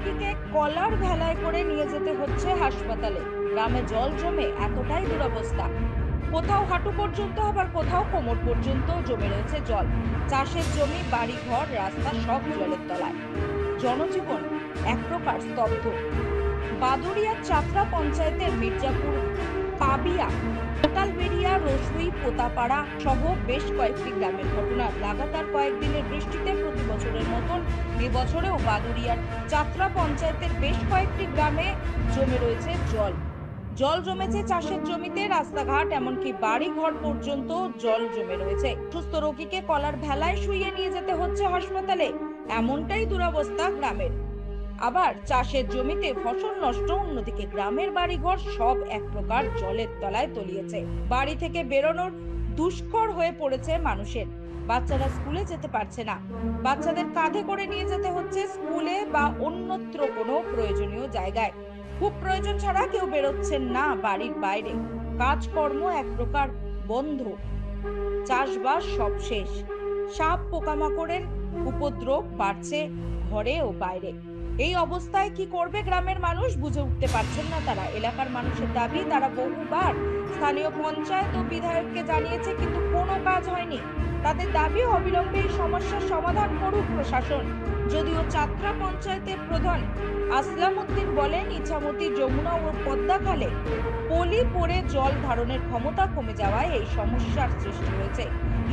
রোগীকে কলার ভেলায় করে নিয়ে যেতে হচ্ছে হাসপাতালে। গ্রামে জল জমে এতটাই দুরবস্থা, কোথাও হাঁটু পর্যন্ত আবার কোথাও কোমর পর্যন্ত জমে রয়েছে জল। চাষের জমি, বাড়ি ঘর, রাস্তা সব জলের তলায়। জনজীবন এক প্রকার স্তব্ধ। বাদুড়িয়ার চাপড়া পঞ্চায়েতের মির্জাপুর, পাবিয়া, কোটালবেড়িয়া, রসুই, পোতাপাড়া সহ বেশ কয়েকটি গ্রামের ঘটনা। লাগাতার কয়েকদিনের বৃষ্টিতে প্রতি বছরের মতন এবছরেও বাদুড়িয়ার চাপড়া পঞ্চায়েতের বেশ কয়েকটি গ্রামে জমে রয়েছে জল। জল জমেছে চাষের জমিতে, রাস্তাঘাট, এমনকি বাড়ি ঘর পর্যন্ত জল জমে রয়েছে। সুস্থ রোগীকে কলার ভেলায় শুইয়ে নিয়ে যেতে হচ্ছে হাসপাতালে। এমনটাই দুরবস্থা গ্রামের। আবার চাষের জমিতে ফসল নষ্ট, অন্যদিকে গ্রামের বাড়িঘর সব এক প্রকার জলের তলায় তলিয়েছে। বাড়ি থেকে বেরোনোর দুষ্কর হয়ে পড়েছে মানুষের। বাচ্চারা স্কুলে যেতে পারছে না, বাচ্চাদের কাঁধে করে নিয়ে যেতে হচ্ছে স্কুলে বা অন্যত্র কোনো প্রয়োজনীয় জায়গায়। খুব প্রয়োজন ছাড়া কেউ বেরোচ্ছেন না বাড়ির বাইরে। কাজকর্ম এক প্রকার বন্ধ, চাষবাস সব শেষ। সাপ পোকামাকড়ের উপদ্রব বাড়ছে ঘরে ও বাইরে। এই অবস্থায় কি করবে গ্রামের মানুষ বুঝে উঠতে পারছেন না তারা। এলাকার মানুষের দাবি, তারা বহুবার স্থানীয় পঞ্চায়েত ও বিধায়ককে জানিয়েছে, কিন্তু কোনো কাজ হয়নি। তাদের দাবি অবিলম্বে এই সমস্যার সমাধান করুক প্রশাসন। যদিও চাপড়া পঞ্চায়েতের প্রধান আসলাম উদ্দিন বলেন, ইছামতি, যমুনা ও পদ্মা খালে পলি পড়ে জল ধারণের ক্ষমতা কমে যাওয়ায় এই সমস্যার সৃষ্টি হয়েছে।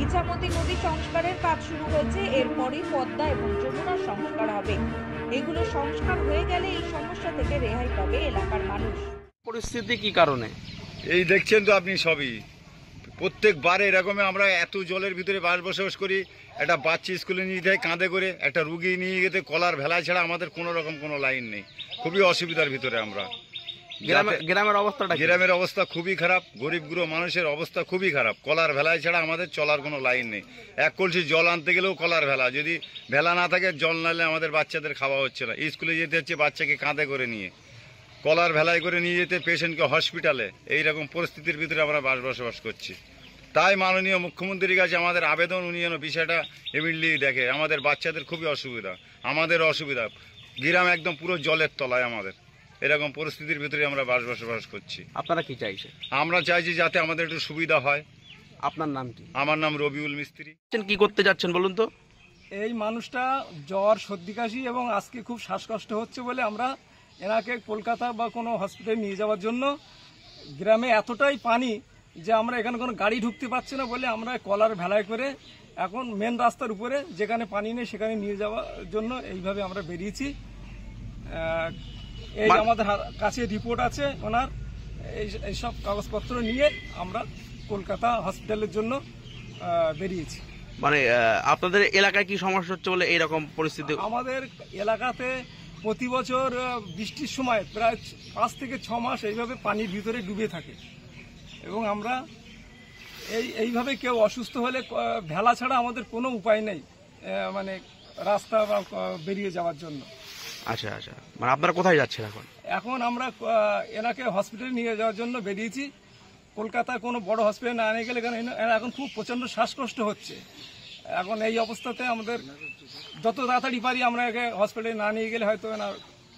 ইছামতি নদী সংস্কারের কাজ শুরু হয়েছে, এরপরই পদ্মা এবং যমুনার সংস্কার হবে। এগুলো সংস্কার হয়ে গেলে এই সমস্যা থেকে রেহাই পাবে এলাকার মানুষ। পরিস্থিতি কি কারণে? এই দেখছেন তো আপনি সবই, প্রত্যেকবারে এরকম আমরা এত জলের ভিতরে বসবাস করি। একটা বাচ্চা স্কুলে নিয়ে যায় কাঁধে করে, একটা রুগী নিয়ে যেতে কলার ভেলায় ছাড়া আমাদের কোনো রকম কোনো লাইন নেই। খুবই অসুবিধার ভিতরে আমরা। গ্রামের অবস্থা খুবই খারাপ, গরিব গুরু মানুষের অবস্থা খুবই খারাপ। কলার ভেলায় ছাড়া আমাদের চলার কোনো লাইন নেই। এক কলসি জল আনতে গেলেও কলার ভেলা, যদি ভেলা না থাকে জল নালে আমাদের বাচ্চাদের খাওয়া হচ্ছে না। স্কুলে যেতে হচ্ছে বাচ্চাকে কাঁধে করে নিয়ে, কলার ভেলায় করে নিয়ে যেতে পেশেন্টকে হসপিটালে। এইরকম পরিস্থিতির ভিতরে আমরা বসবাস করছি। তাই মাননীয় মুখ্যমন্ত্রীর কাছে আমাদের আবেদন, উনি যেন বিষয়টা ইমিডিয়েটলি দেখে। আমাদের বাচ্চাদের খুবই অসুবিধা, আমাদের অসুবিধা। গ্রাম একদম পুরো জলের তলায় আমাদের। এরকম পরিস্থিতির ভিতরে আমরা বসবাস করছি। আপনারা কি চাইছেন? আমরা চাইছি যাতে আমাদের একটু সুবিধা হয়। আপনার নাম কি? আমার নাম রবিউল মিস্ত্রি। কি করতে যাচ্ছেন বলুন তো? এই মানুষটা জ্বর, সর্দি, কাশি এবং আজকে খুব শ্বাসকষ্ট হচ্ছে বলে আমরা এনাকে কলকাতা বা কোনো হসপিটালে নিয়ে যাওয়ার জন্য, গ্রামে এতটাই পানি যে আমরা এখানে কোনো গাড়ি ঢুকতে পারছি না বলে আমরা কলার ভেলায় করে এখন মেন রাস্তার উপরে যেখানে পানি নেই সেখানে নিয়ে যাওয়ার জন্য এইভাবে আমরা বেরিয়েছি। এই আমাদের কাছে রিপোর্ট আছে ওনার, এইসব কাগজপত্র নিয়ে আমরা কলকাতা হসপিটালের জন্য বেরিয়েছি। মানে আপনাদের এলাকায় কি সমস্যা হচ্ছে বলে এইরকম পরিস্থিতি? আমাদের এলাকাতে প্রতি বছর বৃষ্টির সময় প্রায় 5 থেকে 6 মাস এইভাবে পানির ভিতরে ডুবে থাকে এবং আমরা এইভাবে কেউ অসুস্থ হলে ভেলা ছাড়া আমাদের কোনো উপায় নেই, মানে রাস্তা বা বেরিয়ে যাওয়ার জন্য। আচ্ছা আচ্ছা, মানে আপনারা কোথায় যাচ্ছেন এখন? এখন আমরা এনাকে হসপিটালে নিয়ে যাওয়ার জন্য বেরিয়েছি। কলকাতা কোনো বড় হসপিটালে না নিয়ে গেলে এখন খুব প্রচণ্ড শ্বাসকষ্ট হচ্ছে। এখন এই অবস্থাতে আমাদের যত তাড়াতাড়ি পারি আমরা একে হসপিটালে না নিয়ে গেলে হয়তো এনার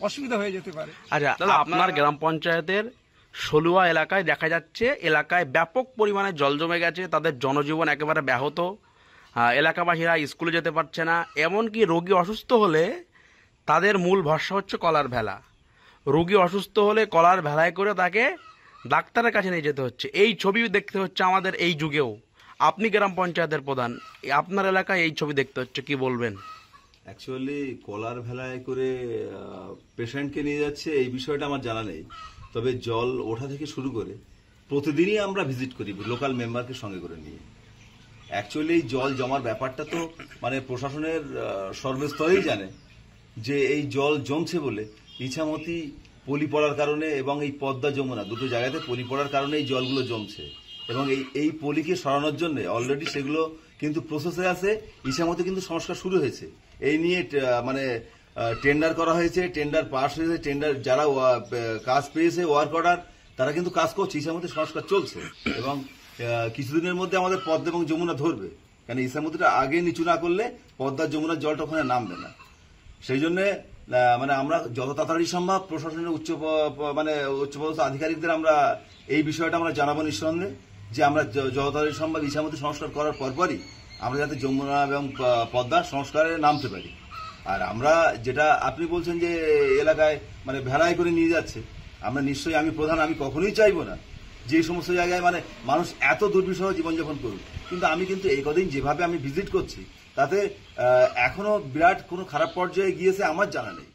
অসুবিধা হয়ে যেতে পারে। আচ্ছা, আপনার গ্রাম পঞ্চায়েতের সলুয়া এলাকায় দেখা যাচ্ছে এলাকায় ব্যাপক পরিমাণে জল জমে গেছে, তাদের জনজীবন একেবারে ব্যাহত। এলাকাবাসীরা স্কুলে যেতে পারছে না, এমনকি রোগী অসুস্থ হলে তাদের মূল ভরসা হচ্ছে কলার ভেলা। রোগী অসুস্থ হলে কলার ভেলায় করে তাকে ডাক্তারের কাছে নিয়ে যেতে হচ্ছে। এই ছবি দেখতে হচ্ছে আমাদের এই যুগেও। আপনি গ্রাম পঞ্চায়েতের প্রধান, আপনার এলাকায় এই ছবি দেখতে হচ্ছে, কি বলবেন? অ্যাকচুয়ালি কলার ভেলায় করে পেশেন্টকে নিয়ে যাচ্ছে এই বিষয়টা আমার জানা নেই, তবে জল ওঠা থেকে শুরু করে প্রতিদিনই আমরা ভিজিট করি লোকাল মেম্বারকে সঙ্গে করে নিয়ে। অ্যাকচুয়ালি জল জমার ব্যাপারটা তো মানে প্রশাসনের সর্বস্তরেই জানে যে এই জল জমছে বলে ইছামতি পলি পড়ার কারণে এবং এই পদ্মা যমুনা দুটো জায়গাতে পলি পড়ার কারণে এই জলগুলো জমছে এবং এই পলিকে সরানোর জন্য অলরেডি সেগুলো কিন্তু প্রসেসে আছে। ইছামতি কিন্তু সংস্কার শুরু হয়েছে, এই নিয়ে মানে টেন্ডার করা হয়েছে, টেন্ডার পাস হয়েছে, টেন্ডার যারা কাজ পেয়েছে ওয়ার্ক অর্ডার তারা কিন্তু কাজ করছে। ইছামতি সংস্কার চলছে এবং কিছুদিনের মধ্যে আমাদের পদ্মা এবং যমুনা ধরবে, কারণ ইছামতিটা আগে নিচু না করলে পদ্মার যমুনার জলটা ওখানে নামবে না। সেই জন্য মানে আমরা যত তাড়াতাড়ি সম্ভব প্রশাসনের উচ্চপদস্থ আধিকারিকদের আমরা এই বিষয়টা আমরা জানাবো নিঃসন্দেহে, যে আমরা যত তাড়াতাড়ি সম্ভব ইছামতি সংস্কার করার পরপরই আমরা যাতে যমুনা এবং পদ্মা সংস্কারে নামতে পারি। আর আমরা যেটা আপনি বলছেন যে এলাকায় মানে ভেলায় করে নিয়ে যাচ্ছে, আমরা নিশ্চয়ই, আমি কখনোই চাইবো না যে সমস্ত জায়গায় মানে মানুষ এত দুর্বিষহ জীবনযাপন করুক, কিন্তু আমি কিন্তু এই কদিন যেভাবে আমি ভিজিট করছি তাতে এখনো বিরাট কোনো খারাপ পর্যায়ে গিয়েছে আমার জানা নেই।